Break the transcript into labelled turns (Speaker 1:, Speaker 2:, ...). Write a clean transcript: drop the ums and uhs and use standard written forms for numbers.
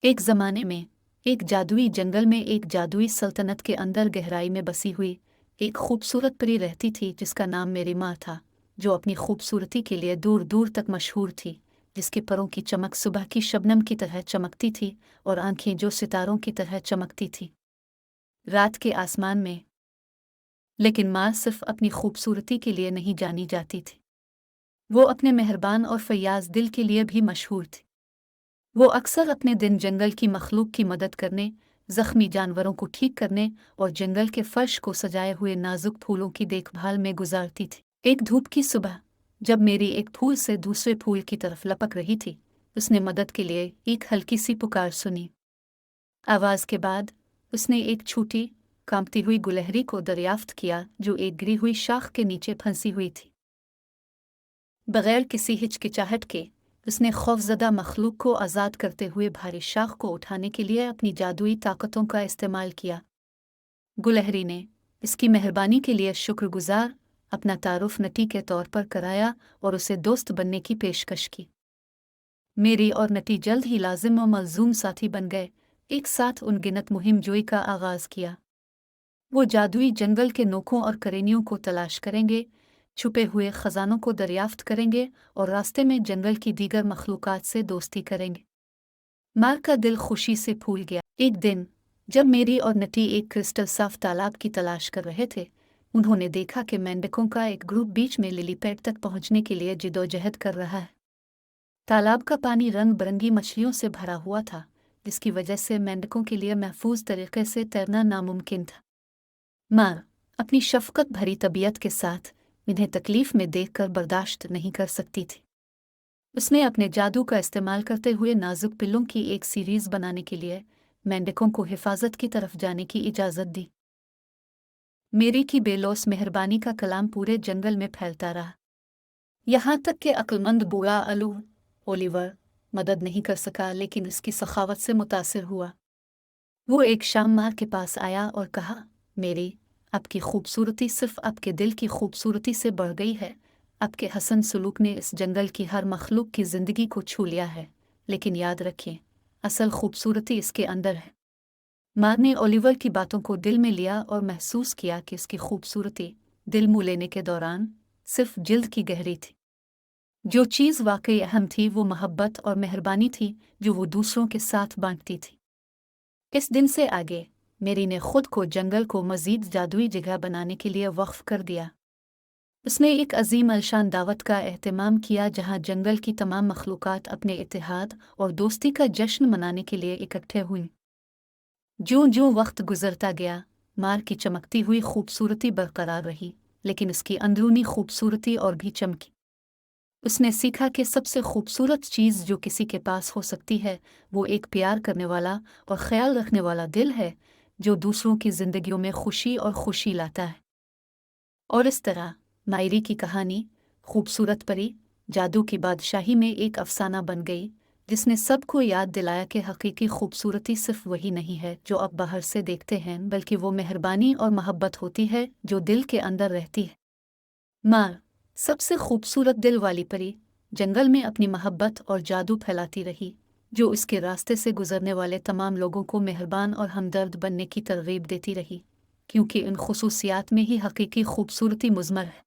Speaker 1: एक ज़माने में एक जादुई जंगल में एक जादुई सल्तनत के अंदर गहराई में बसी हुई एक खूबसूरत परी रहती थी जिसका नाम मेरी माँ था, जो अपनी खूबसूरती के लिए दूर दूर तक मशहूर थी, जिसके परों की चमक सुबह की शबनम की तरह चमकती थी और आंखें जो सितारों की तरह चमकती थी रात के आसमान में। लेकिन माँ सिर्फ अपनी खूबसूरती के लिए नहीं जानी जाती थी, वो अपने मेहरबान और फयाज दिल के लिए भी मशहूर थी। वो अक्सर अपने दिन जंगल की मखलूक की मदद करने, जख्मी जानवरों को ठीक करने और जंगल के फर्श को सजाए हुए नाजुक फूलों की देखभाल में गुजारती थी। एक धूप की सुबह, जब मेरी एक फूल से दूसरे फूल की तरफ लपक रही थी, उसने मदद के लिए एक हल्की सी पुकार सुनी। आवाज के बाद उसने एक छोटी कांपती हुई गुलहरी को दरियाफ्त किया जो एक गिरी हुई शाख के नीचे फंसी हुई थी। बगैर किसी हिचकिचाहट के उसने खौफजदा मखलूक को आज़ाद करते हुए भारी शाख को उठाने के लिए अपनी जादुई ताकतों का इस्तेमाल किया। गुलहरी ने इसकी मेहरबानी के लिए शुक्रगुजार अपना तारुफ नटी के तौर पर कराया और उसे दोस्त बनने की पेशकश की। मेरी और नटी जल्द ही लाजिम और मलजूम साथी बन गए, एक साथ उनगिनत मुहिम जोई का आगाज किया। वो जादुई जंगल के नोकों और करेनियों को तलाश करेंगे, छुपे हुए खजानों को दरियाफ्त करेंगे और रास्ते में जंगल की दीगर मखलूकात से दोस्ती करेंगे। मार का दिल खुशी से फूल गया। एक दिन जब मेरी और नटी एक क्रिस्टल साफ तालाब की तलाश कर रहे थे, उन्होंने देखा कि मेंढकों का एक ग्रुप बीच में लिलीपैड तक पहुंचने के लिए जिदोजहद कर रहा है। तालाब का पानी रंग बिरंगी मछलियों से भरा हुआ था, जिसकी वजह से मेंढकों के लिए महफूज तरीके से तैरना नामुमकिन था। माँ अपनी शफकत भरी तबीयत के साथ इन्हें तकलीफ में देखकर बर्दाश्त नहीं कर सकती थी। उसने अपने जादू का इस्तेमाल करते हुए नाजुक पिल्लों की एक सीरीज बनाने के लिए मेंढकों को हिफाजत की तरफ जाने की इजाज़त दी। मेरी की बेलौस मेहरबानी का कलाम पूरे जंगल में फैलता रहा, यहाँ तक कि अक्लमंद बूढ़ा अलू ओलिवर मदद नहीं कर सका, लेकिन उसकी सखावत से मुतासिर हुआ। वो एक शाम माँ के पास आया और कहा, मेरी आपकी खूबसूरती सिर्फ आपके दिल की खूबसूरती से बढ़ गई है। आपके हसन सलूक ने इस जंगल की हर मखलूक की ज़िंदगी को छू लिया है, लेकिन याद रखें, असल खूबसूरती इसके अंदर है। माँ ने ओलिवर की बातों को दिल में लिया और महसूस किया कि इसकी खूबसूरती दिल मुँह लेने के दौरान सिर्फ जिल्द की गहरी थी। जो चीज़ वाकई अहम थी वो मोहब्बत और मेहरबानी थी, जो वो दूसरों के साथ बांटती थी। इस दिन से आगे मेरी ने खुद को जंगल को मज़ीद जादुई जगह बनाने के लिए वक्फ कर दिया। उसने एक अजीम अलशान दावत का एहतमाम किया जहां जंगल की तमाम मखलूक़ात अपने इत्तेहाद और दोस्ती का जश्न मनाने के लिए इकट्ठे हुईं। जो जो वक्त गुजरता गया, मार की चमकती हुई खूबसूरती बरकरार रही, लेकिन उसकी अंदरूनी खूबसूरती और भी चमकी। उसने सीखा कि सबसे खूबसूरत चीज़ जो किसी के पास हो सकती है वो एक प्यार करने वाला और ख्याल रखने वाला दिल है, जो दूसरों की जिंदगियों में खुशी और खुशी लाता है। और इस तरह मायरी की कहानी खूबसूरत परी जादू की बादशाही में एक अफसाना बन गई, जिसने सबको याद दिलाया कि हकीकी खूबसूरती सिर्फ वही नहीं है जो आप बाहर से देखते हैं, बल्कि वो मेहरबानी और मोहब्बत होती है जो दिल के अंदर रहती है। माँ सबसे खूबसूरत दिल वाली परी जंगल में अपनी मोहब्बत और जादू फैलाती रही, जो उसके रास्ते से गुजरने वाले तमाम लोगों को मेहरबान और हमदर्द बनने की तरगीब देती रही, क्योंकि इन खुसूसियात में ही हकीकी खूबसूरती मुज़मर है।